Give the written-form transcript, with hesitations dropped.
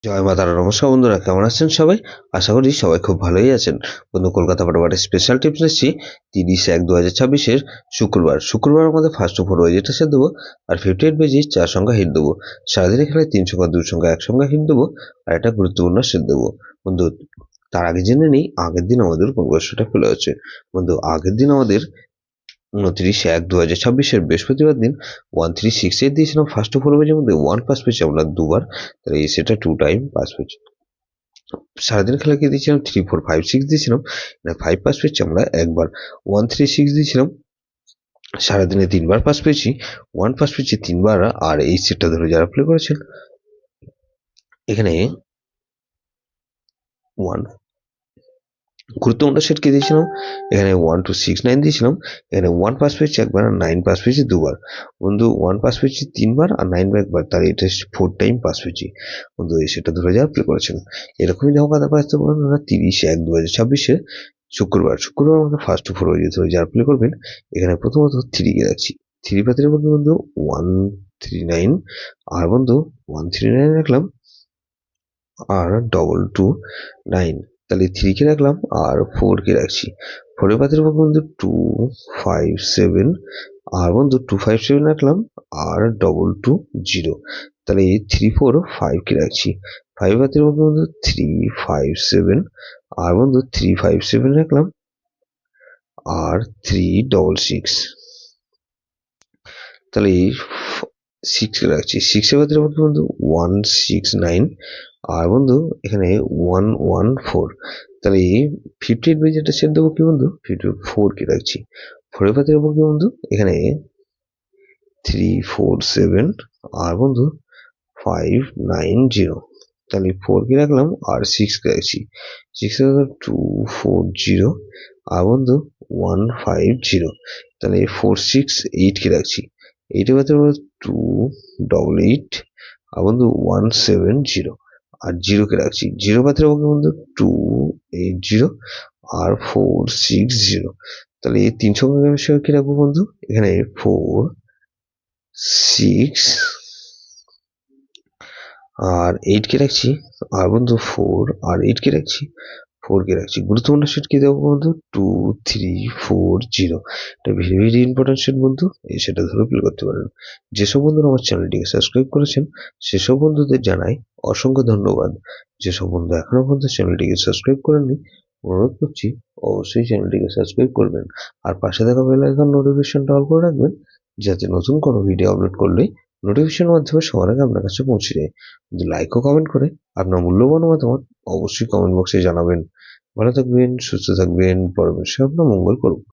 জয় মা তারা। নমস্কার বন্ধুরা, কেমন আছেন সবাই? আশা করি সবাই খুব ভালোই আছেন। বন্ধু, কলকাতা ফাটাফাটি স্পেশাল টিপস এসেছি 30/1/2026 শুক্রবার আমাদের ফার্স্ট ওভার ওয়াই যেটা সেট দেবো, আর 58 বেজি 4 সংখ্যা হিট দেবো। সারাদিনে খেলায় 3 সংখ্যা 2 সংখ্যা 1 সংখ্যা হিট দেবো, আর একটা গুরুত্বপূর্ণ সেট দেবো। বন্ধু, তার আগে জেনে নেই আগের দিন আমাদের কোন বয়সটা খুলে আছে। বন্ধু, আগের দিন আমাদের 29/1/2026 বৃহস্পতিবার দিন 1368 দিয়েছিলাম ফার্স্ট ওভার ওয়াইজের মধ্যে। 1 পাস পেয়েছি আমরা দুবার, তাহলে সেটা 2 টাইম পাস পেয়েছি। সারাদিন খেলাকে দিয়েছিলাম 3 4 5 6 দিয়েছিলাম, 5 পাস পেয়েছি আমরা একবার। 1 3 6 দিয়েছিলাম, সারাদিনে 3 বার পাস পেয়েছি, 1 পাস পেয়েছি 3 বার। আর এই সেটটা ধরে যারা প্লে করেছেন, এখানে 1 গুরুত্বপূর্ণ সেট কে দিয়েছিলাম, এখানে 1269 দিয়েছিলাম। এখানে 1 পাস পেয়েছি একবার, আর 9 পাস পেয়েছি দুবার। বন্ধু, 1 পাস পেয়েছি 3 বার আর 9 বার একবার, তাহলে এটা 4 টাইম পাস পেয়েছি। বন্ধু, এই সেটটা ধরে যারা প্লে করেছেন, এরকমই যখন কথা পাচ্ছে বলুন 30/1/2026 শুক্রবার আমাদের ফার্স্ট ওভার ওয়াইজ ধরে যারা প্লে করবেন, এখানে প্রথমত 3 কে রাখছি। 3 পাতের মধ্যে বন্ধু 139, আর বন্ধু 139 রাখলাম, আর 229, তাহলে 3 কে রাখলাম আর 4 কে রাখছি। 4 এর পাতের উপর বন্ধু 257, আর বন্ধু 257 রাখলাম আর 220, তাহলে 345 কে রাখছি। 5 পাতের উপর বন্ধু 357, আর বন্ধু 357 রাখলাম আর 366, তাহলে 6 কে রাখছি। 6 এর পাতের উপর বন্ধু 169, আর বন্ধু এখানে 114, তাহলে 58 বাই যেটা সেট দেবো কি বন্ধু 54 কে রাখছি। 4 এর পাতের উপর কি বন্ধু এখানে 347, আর বন্ধু 590, তাহলে 4 কে রাখলাম আর 6 কে রাখছি। 6 এর 240, আর বন্ধু 150, তাহলে 468 কে রাখছি। 8 এর পাতের 288, আর বন্ধু 170, আর 0 কে রাখছি। 0 পাতের বন্ধু 280 আর 460, তাহলে এই 3 সংখ্যা বিষয় কি রাখবো বন্ধু, এখানে 4 6 আর 8 কে রাখছি, আর বন্ধু 4 আর 8 কে রাখছি, 4 কে রাখছি। গুরুত্বপূর্ণ সেট কি দেবো বন্ধু 2340, এটা ভেরি ভেরি ইম্পর্টেন্ট সেট বন্ধু, এই সেটা ধরে প্লে করতে পারেন। যেসব বন্ধুরা আমার চ্যানেলটিকে সাবস্ক্রাইব করেছেন সেসব বন্ধুদের জানাই অসংখ্য ধন্যবাদ। যেসব বন্ধু এখনো পর্যন্ত চ্যানেলটিকে সাবস্ক্রাইব করেননি, অনুরোধ করছি অবশ্যই চ্যানেলটিকে সাবস্ক্রাইব করবেন, আর পাশে থাকা বেল আইকন নোটিফিকেশনটা অল করে রাখবেন, যাতে নতুন কোনো ভিডিও আপলোড করলে নোটিফিকেশনের মাধ্যমে সবার আগে আপনার কাছে পৌঁছে যায়। লাইক ও কমেন্ট করে আপনার মূল্যবান মতামত অবশ্যই কমেন্ট বক্সে জানাবেন। ভালো থাকবেন, সুস্থ থাকবেন, পরমেশ্বর আপনার মঙ্গল করুন।